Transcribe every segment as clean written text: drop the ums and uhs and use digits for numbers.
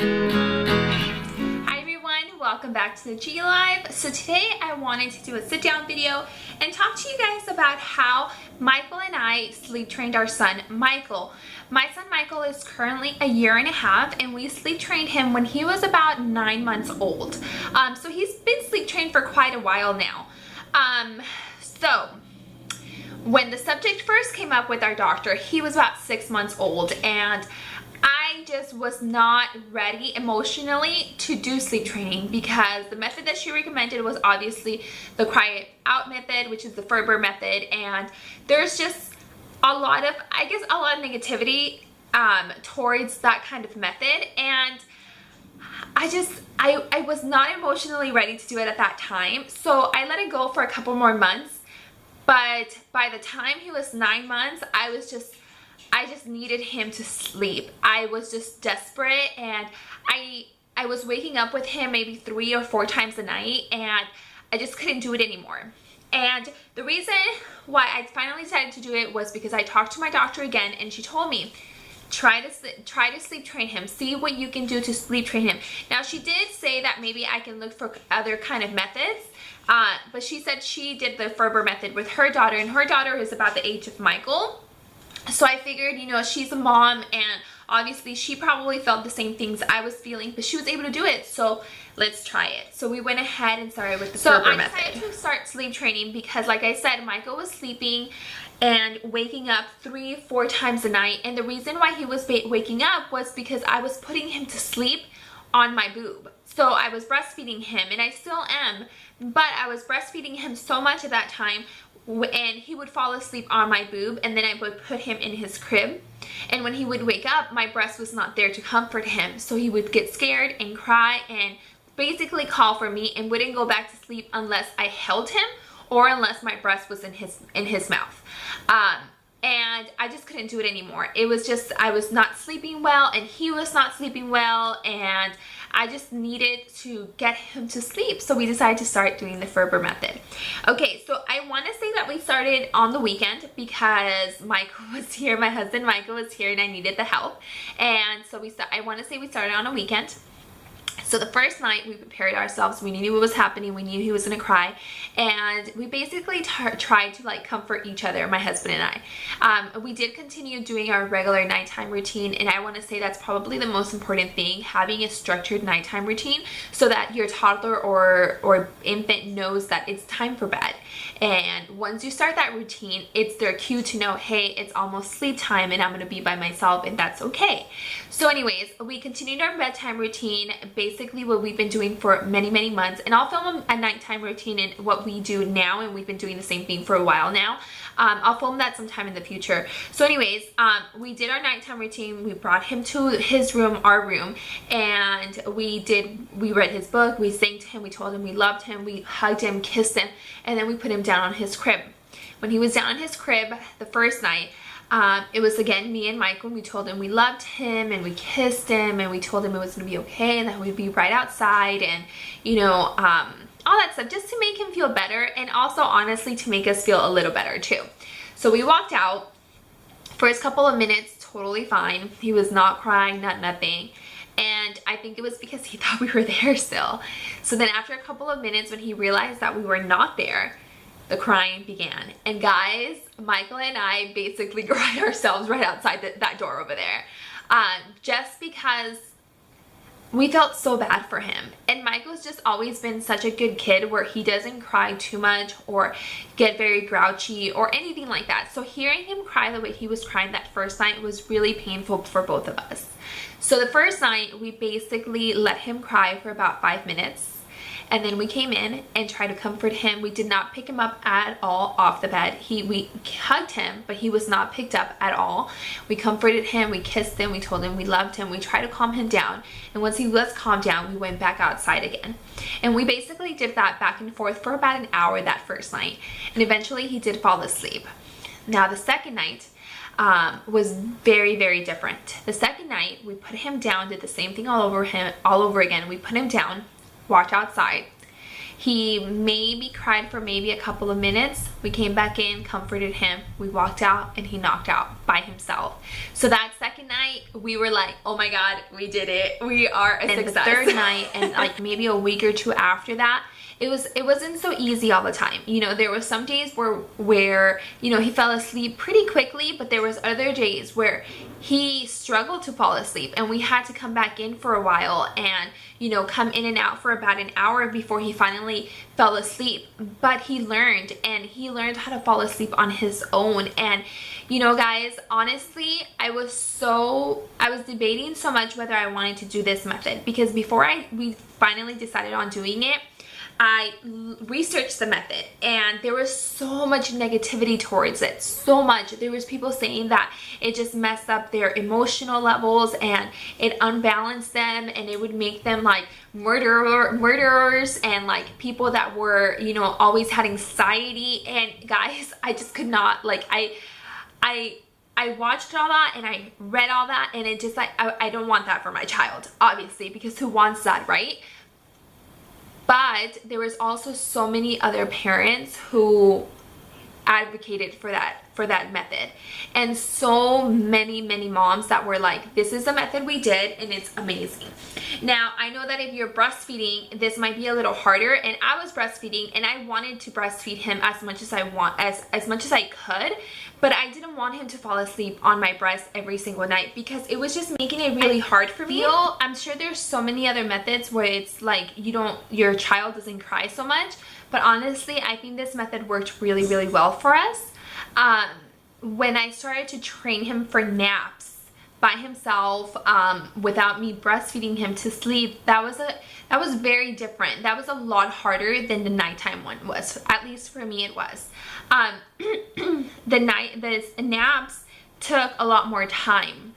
Hi everyone, welcome back to the G.life. So today I wanted to do a sit down video and talk to you guys about how Michael and I sleep trained our son Michael. My son Michael is currently 1.5 years and we sleep trained him when he was about 9 months old. So he's been sleep trained for quite a while now. So when the subject first came up with our doctor, he was about 6 months old, and I just was not ready emotionally to do sleep training because the method that she recommended was obviously the cry out method, which is the Ferber method, and there's just a lot of, I guess, a lot of negativity towards that kind of method, and I was not emotionally ready to do it at that time, so I let it go for a couple more months. But by the time he was 9 months, I just needed him to sleep. I was just desperate, and I was waking up with him maybe 3 or 4 times a night, and I just couldn't do it anymore. And the reason why I finally decided to do it was because I talked to my doctor again, and she told me, try to sleep train him, see what you can do to sleep train him. Now she did say that maybe I can look for other kind of methods, but she said she did the Ferber method with her daughter, and her daughter is about the age of Michael. So I figured, you know, she's a mom, and obviously she probably felt the same things I was feeling, but she was able to do it, so let's try it. So we went ahead and started with the Ferber method. So I decided to start sleep training because, like I said, Michael was sleeping and waking up 3-4 times a night, and the reason why he was waking up was because I was putting him to sleep on my boob. So I was breastfeeding him, and I still am, but I was breastfeeding him so much at that time, and he would fall asleep on my boob, and then I would put him in his crib, and when he would wake up, my breast was not there to comfort him, so he would get scared and cry and basically call for me and wouldn't go back to sleep unless I held him or unless my breast was in his mouth. And I just couldn't do it anymore. It was just, I was not sleeping well, and he was not sleeping well, and I just needed to get him to sleep. So we decided to start doing the Ferber method. Okay, so I want to say that we started on the weekend because Michael was here, my husband Michael was here, and I needed the help. And so I want to say we started on a weekend. So the first night we prepared ourselves, we knew what was happening, we knew he was gonna cry, and we basically tried to like comfort each other, my husband and I. We did continue doing our regular nighttime routine, and I want to say that's probably the most important thing, having a structured nighttime routine so that your toddler or infant knows that it's time for bed. And once you start that routine, it's their cue to know, hey, it's almost sleep time and I'm gonna be by myself, and that's okay. So anyways, we continued our bedtime routine, basically what we've been doing for many months, and I'll film a nighttime routine and what we do now, and we've been doing the same thing for a while now. I'll film that sometime in the future. So anyways, we did our nighttime routine. We brought him to his room, our room, and we read his book, we sang to him, we told him we loved him, we hugged him, kissed him, and then we put him down on his crib. When he was down on his crib the first night, it was again me and Michael. We told him we loved him, and we kissed him, and we told him it was gonna be okay, and that we'd be right outside, and you know, all that stuff, just to make him feel better, and also honestly to make us feel a little better too. So we walked out. First couple of minutes, totally fine. He was not crying, not nothing. And I think it was because he thought we were there still. So then after a couple of minutes, when he realized that we were not there, the crying began. And guys, Michael and I basically cried ourselves right outside that door over there. Just because we felt so bad for him. And Michael's just always been such a good kid where he doesn't cry too much or get very grouchy or anything like that. So hearing him cry the way he was crying that first night was really painful for both of us. So the first night, we basically let him cry for about 5 minutes. And then we came in and tried to comfort him. We did not pick him up at all off the bed. We hugged him, but he was not picked up at all. We comforted him, we kissed him, we told him we loved him, we tried to calm him down. And once he was calmed down, we went back outside again. And we basically did that back and forth for about an hour that first night. And eventually he did fall asleep. Now the second night was very different. The second night, we put him down, did the same thing all over again. We put him down, walked outside. He maybe cried for maybe a couple of minutes. We came back in, comforted him, we walked out, and he knocked out by himself. So that second night, we were like, oh my God, we did it. We are a success. The third night, and like maybe a week or two after that, it wasn't so easy all the time. You know, there were some days where you know, he fell asleep pretty quickly, but there was other days where he struggled to fall asleep, and we had to come back in for a while and, you know, come in and out for about an hour before he finally fell asleep. But he learned how to fall asleep on his own. And you know, guys, honestly, I was debating so much whether I wanted to do this method, because before we finally decided on doing it, I researched the method, and there was so much negativity towards it, so much. There was people saying that it just messed up their emotional levels and it unbalanced them, and it would make them like murderers and like people that were, you know, always had anxiety. And guys, I just could not, like, I watched all that and I read all that, and it just like, I don't want that for my child, obviously, because who wants that, right? But there was also so many other parents who advocated for that method, and so many moms that were like, this is the method we did and it's amazing. Now, I know that if you're breastfeeding, this might be a little harder, and I was breastfeeding and I wanted to breastfeed him as much as I could, but I didn't want him to fall asleep on my breast every single night, because it was just making it really hard for me. I'm sure there's so many other methods where it's like your child doesn't cry so much, but honestly, I think this method worked really well for us. When I started to train him for naps by himself, without me breastfeeding him to sleep, that was very different. That was a lot harder than the nighttime one was. At least for me, it was. The naps took a lot more time,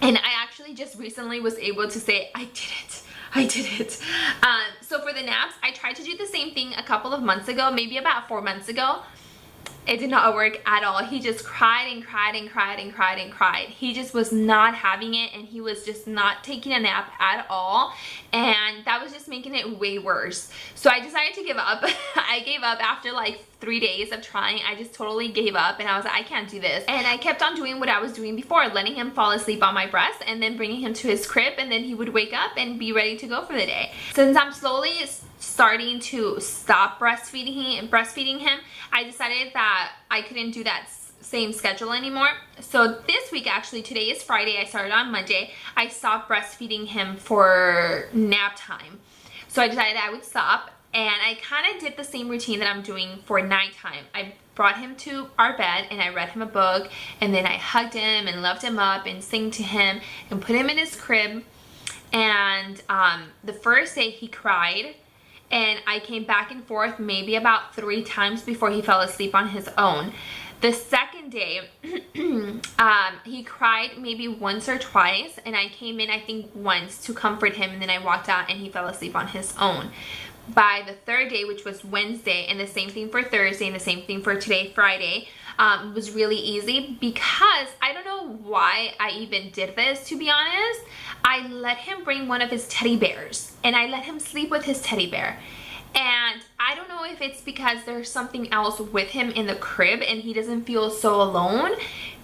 and I actually just recently was able to say I did it. So for the naps, I tried to do the same thing a couple of months ago, maybe about 4 months ago. It did not work at all. He just cried and cried and cried and cried and cried. He just was not having it, and he was just not taking a nap at all, and that was just making it way worse. So I decided to give up. I gave up after like 3 days of trying. I just totally gave up, and I was like, I can't do this. And I kept on doing what I was doing before, letting him fall asleep on my breast and then bringing him to his crib, and then he would wake up and be ready to go for the day. Since I'm slowly starting to stop breastfeeding him, I decided that I couldn't do that same schedule anymore. So this week, actually, today is Friday, I started on Monday, I stopped breastfeeding him for nap time. So I decided I would stop, and I kind of did the same routine that I'm doing for nighttime. I brought him to our bed and I read him a book, and then I hugged him and loved him up and sang to him and put him in his crib. And the first day he cried, and I came back and forth maybe about 3 times before he fell asleep on his own. The second day, he cried maybe once or twice, and I came in, I think, once to comfort him, and then I walked out and he fell asleep on his own. By the third day, which was Wednesday, and the same thing for Thursday, and the same thing for today, Friday, was really easy, because I don't know why I even did this, to be honest. I let him bring one of his teddy bears, and I let him sleep with his teddy bear. And I don't know if it's because there's something else with him in the crib and he doesn't feel so alone.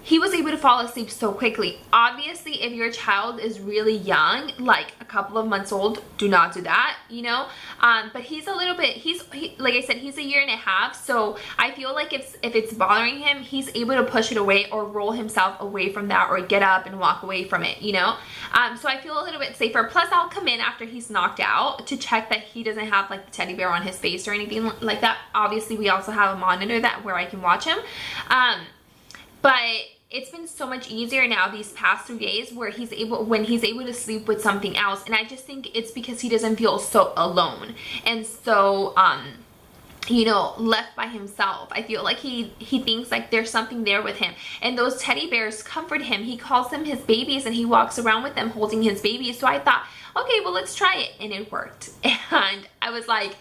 He was able to fall asleep so quickly. Obviously, if your child is really young, like a couple of months old, do not do that, you know. But he's a little bit, like I said, he's 1.5 years, so I feel like if it's bothering him, he's able to push it away or roll himself away from that, or get up and walk away from it, you know. So I feel a little bit safer. Plus, I'll come in after he's knocked out to check that he doesn't have like the teddy bear on his face or anything like that. Obviously, we also have a monitor where I can watch him. But it's been so much easier now these past 3 days when he's able to sleep with something else. And I just think it's because he doesn't feel so alone and so you know, left by himself. I feel like he thinks like there's something there with him, and those teddy bears comfort him. He calls them his babies, and he walks around with them holding his babies. So I thought, okay, well, let's try it, and it worked. And I was like,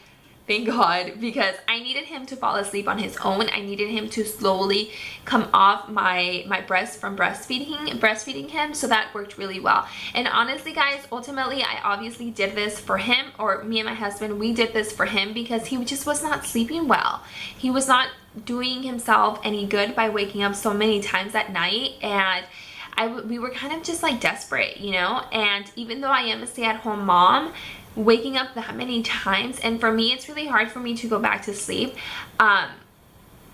thank God, because I needed him to fall asleep on his own. I needed him to slowly come off my breast from breastfeeding him, so that worked really well. And honestly guys, ultimately I obviously did this for him, or me and my husband, we did this for him because he just was not sleeping well. He was not doing himself any good by waking up so many times at night, and we were kind of just like desperate, you know. And even though I am a stay-at-home mom, waking up that many times, and for me it's really hard for me to go back to sleep,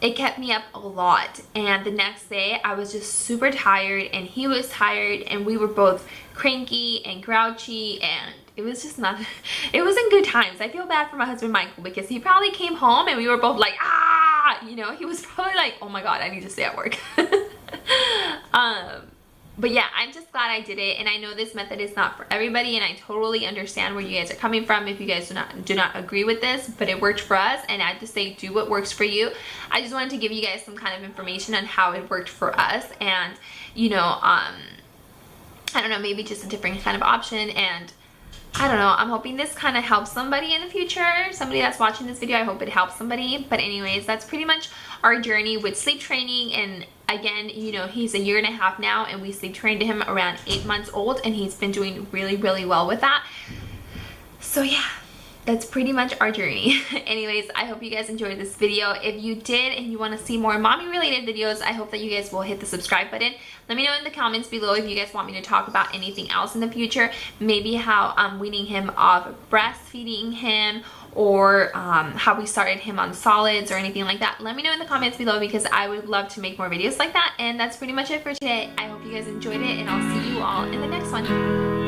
it kept me up a lot. And the next day I was just super tired, and he was tired, and we were both cranky and grouchy, and it was just not, it wasn't good times. I feel bad for my husband Michael, because he probably came home and we were both like, ah, you know, he was probably like, oh my God, I need to stay at work. But yeah, I'm just glad I did it, and I know this method is not for everybody, and I totally understand where you guys are coming from if you guys do not agree with this, but it worked for us, and I have to say, do what works for you. I just wanted to give you guys some kind of information on how it worked for us, and you know, I don't know, maybe just a different kind of option. And I don't know, I'm hoping this kind of helps somebody in the future, somebody that's watching this video. I hope it helps somebody. But anyways, that's pretty much our journey with sleep training. And again, you know, he's a 1.5 years now, and we sleep trained him around 8 months old, and he's been doing really, really well with that. So yeah, that's pretty much our journey. Anyways, I hope you guys enjoyed this video. If you did and you want to see more mommy related videos, I hope that you guys will hit the subscribe button. Let me know in the comments below if you guys want me to talk about anything else in the future, maybe how I'm weaning him off breastfeeding him, or how we started him on solids or anything like that. Let me know in the comments below, because I would love to make more videos like that. And that's pretty much it for today. I hope you guys enjoyed it, and I'll see you all in the next one.